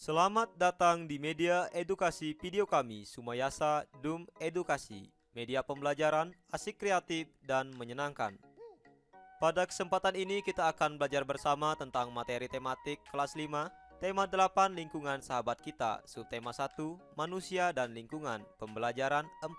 Selamat datang di media edukasi video kami, Sumayasa Dum Edukasi, media pembelajaran asik, kreatif, dan menyenangkan. Pada kesempatan ini kita akan belajar bersama tentang materi tematik kelas 5, tema 8 lingkungan sahabat kita, subtema 1 manusia dan lingkungan, pembelajaran 4.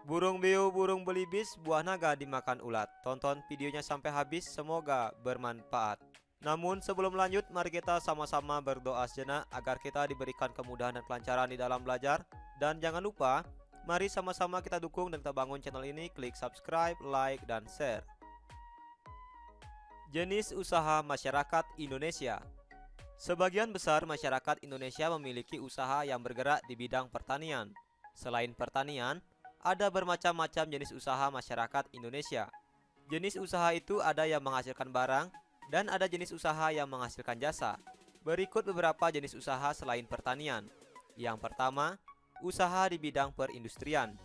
Burung beo, burung belibis, buah naga dimakan ulat. Tonton videonya sampai habis, semoga bermanfaat. Namun sebelum lanjut, mari kita sama-sama berdoa sejenak agar kita diberikan kemudahan dan kelancaran di dalam belajar. Dan jangan lupa, mari sama-sama kita dukung dan kita bangun channel ini, klik subscribe, like, dan share. Jenis usaha masyarakat Indonesia. Sebagian besar masyarakat Indonesia memiliki usaha yang bergerak di bidang pertanian. Selain pertanian, ada bermacam-macam jenis usaha masyarakat Indonesia. Jenis usaha itu ada yang menghasilkan barang, dan ada jenis usaha yang menghasilkan jasa. Berikut beberapa jenis usaha selain pertanian. Yang pertama, usaha di bidang perindustrian.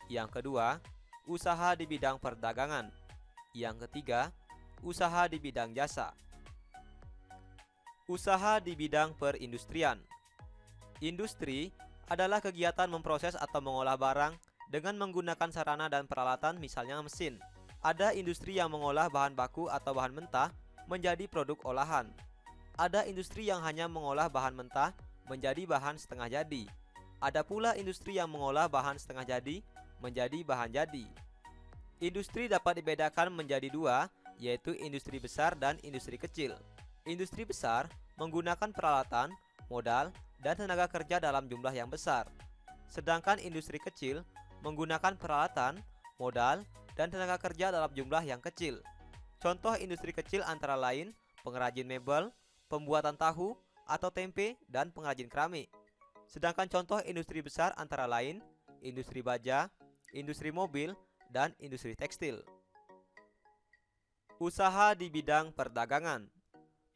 Yang kedua, usaha di bidang perdagangan. Yang ketiga, usaha di bidang jasa. Usaha di bidang perindustrian. Industri adalah kegiatan memproses atau mengolah barang dengan menggunakan sarana dan peralatan, misalnya mesin. Ada industri yang mengolah bahan baku atau bahan mentah menjadi produk olahan. Ada industri yang hanya mengolah bahan mentah menjadi bahan setengah jadi. Ada pula industri yang mengolah bahan setengah jadi menjadi bahan jadi. Industri dapat dibedakan menjadi dua, yaitu industri besar dan industri kecil. Industri besar menggunakan peralatan, modal, dan tenaga kerja dalam jumlah yang besar. Sedangkan industri kecil menggunakan peralatan, modal, dan tenaga kerja dalam jumlah yang kecil. Contoh industri kecil antara lain pengrajin mebel, pembuatan tahu atau tempe, dan pengrajin keramik. Sedangkan contoh industri besar antara lain industri baja, industri mobil, dan industri tekstil. Usaha di bidang perdagangan.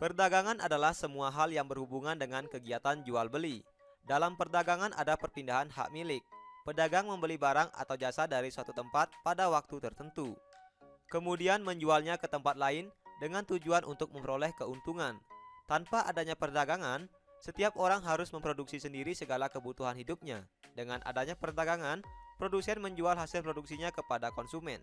Perdagangan adalah semua hal yang berhubungan dengan kegiatan jual beli. Dalam perdagangan ada perpindahan hak milik. Pedagang membeli barang atau jasa dari suatu tempat pada waktu tertentu, kemudian menjualnya ke tempat lain dengan tujuan untuk memperoleh keuntungan. Tanpa adanya perdagangan, setiap orang harus memproduksi sendiri segala kebutuhan hidupnya. Dengan adanya perdagangan, produsen menjual hasil produksinya kepada konsumen.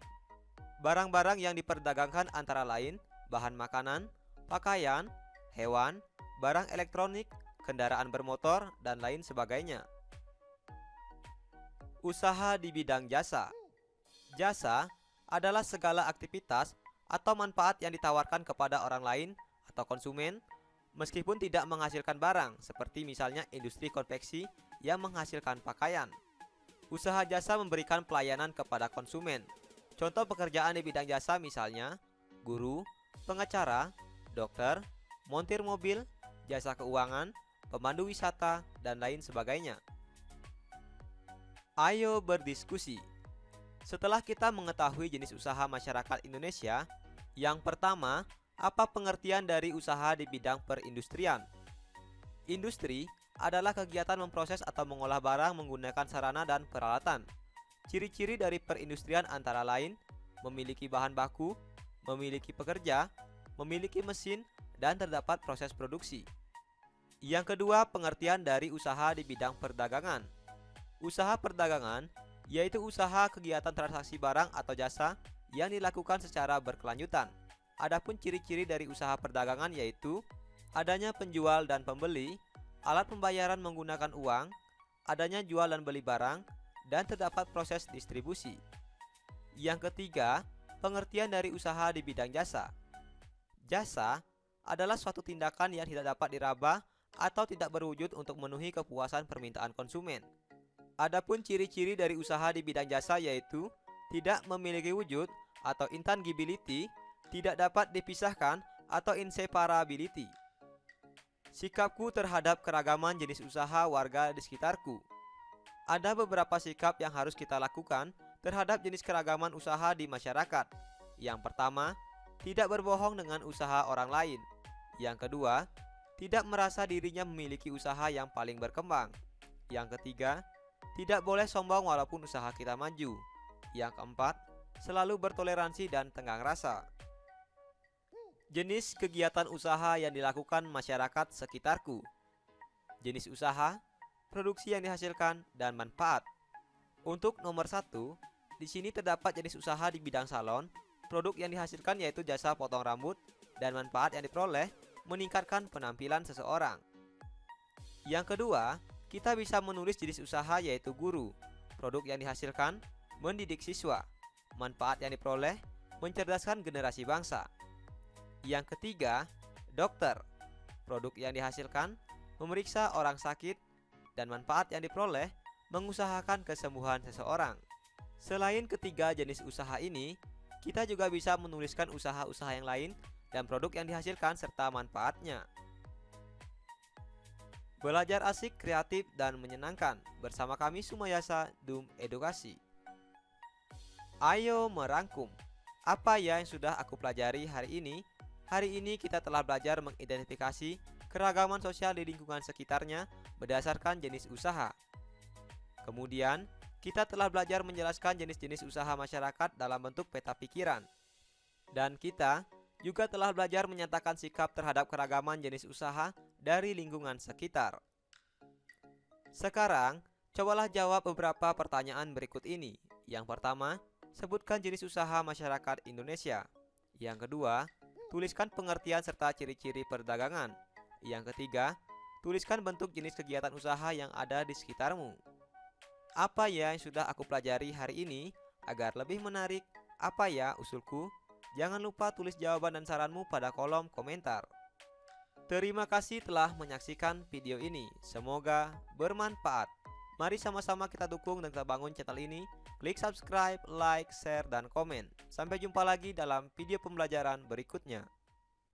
Barang-barang yang diperdagangkan antara lain bahan makanan, pakaian, hewan, barang elektronik, kendaraan bermotor, dan lain sebagainya. Usaha di bidang jasa. Jasa adalah segala aktivitas atau manfaat yang ditawarkan kepada orang lain atau konsumen meskipun tidak menghasilkan barang, seperti misalnya industri konveksi yang menghasilkan pakaian. Usaha jasa memberikan pelayanan kepada konsumen. Contoh pekerjaan di bidang jasa misalnya guru, pengacara, dokter, montir mobil, jasa keuangan, pemandu wisata, dan lain sebagainya. Ayo berdiskusi. Setelah kita mengetahui jenis usaha masyarakat Indonesia, yang pertama, apa pengertian dari usaha di bidang perindustrian? Industri adalah kegiatan memproses atau mengolah barang menggunakan sarana dan peralatan. Ciri-ciri dari perindustrian antara lain memiliki bahan baku, memiliki pekerja, memiliki mesin, dan terdapat proses produksi. Yang kedua, pengertian dari usaha di bidang perdagangan. Usaha perdagangan yaitu usaha kegiatan transaksi barang atau jasa yang dilakukan secara berkelanjutan. Adapun ciri-ciri dari usaha perdagangan yaitu adanya penjual dan pembeli, alat pembayaran menggunakan uang, adanya jual dan beli barang, dan terdapat proses distribusi. Yang ketiga, pengertian dari usaha di bidang jasa. Jasa adalah suatu tindakan yang tidak dapat diraba atau tidak berwujud untuk memenuhi kepuasan permintaan konsumen. Adapun ciri-ciri dari usaha di bidang jasa yaitu tidak memiliki wujud atau intangibility, tidak dapat dipisahkan atau inseparability. Sikapku terhadap keragaman jenis usaha warga di sekitarku. Ada beberapa sikap yang harus kita lakukan terhadap jenis keragaman usaha di masyarakat. Yang pertama, tidak berbohong dengan usaha orang lain. Yang kedua, tidak merasa dirinya memiliki usaha yang paling berkembang. Yang ketiga, tidak boleh sombong walaupun usaha kita maju. Yang keempat, selalu bertoleransi dan tenggang rasa. Jenis kegiatan usaha yang dilakukan masyarakat sekitarku. jenis usaha, produksi yang dihasilkan, dan manfaat. Untuk nomor 1, di sini terdapat jenis usaha di bidang salon, produk yang dihasilkan yaitu jasa potong rambut, dan manfaat yang diperoleh meningkatkan penampilan seseorang. Yang kedua, kita bisa menulis jenis usaha yaitu guru, produk yang dihasilkan mendidik siswa, manfaat yang diperoleh mencerdaskan generasi bangsa. Yang ketiga, dokter, produk yang dihasilkan memeriksa orang sakit, dan manfaat yang diperoleh mengusahakan kesembuhan seseorang. Selain ketiga jenis usaha ini, kita juga bisa menuliskan usaha-usaha yang lain dan produk yang dihasilkan serta manfaatnya. Belajar asik, kreatif, dan menyenangkan bersama kami Sumayasa Dum Edukasi. Ayo merangkum. Apa ya yang sudah aku pelajari hari ini? Hari ini kita telah belajar mengidentifikasi keragaman sosial di lingkungan sekitarnya berdasarkan jenis usaha. Kemudian, kita telah belajar menjelaskan jenis-jenis usaha masyarakat dalam bentuk peta pikiran. Dan kita juga telah belajar menyatakan sikap terhadap keragaman jenis usaha dari lingkungan sekitar. Sekarang, cobalah jawab beberapa pertanyaan berikut ini. Yang pertama, sebutkan jenis usaha masyarakat Indonesia. Yang kedua, tuliskan pengertian serta ciri-ciri perdagangan. Yang ketiga, tuliskan bentuk jenis kegiatan usaha yang ada di sekitarmu. Apa ya yang sudah aku pelajari hari ini? Agar lebih menarik, apa ya usulku? Jangan lupa tulis jawaban dan saranmu pada kolom komentar. Terima kasih telah menyaksikan video ini. Semoga bermanfaat. Mari sama-sama kita dukung dan kita bangun channel ini. Klik subscribe, like, share, dan komen. Sampai jumpa lagi dalam video pembelajaran berikutnya.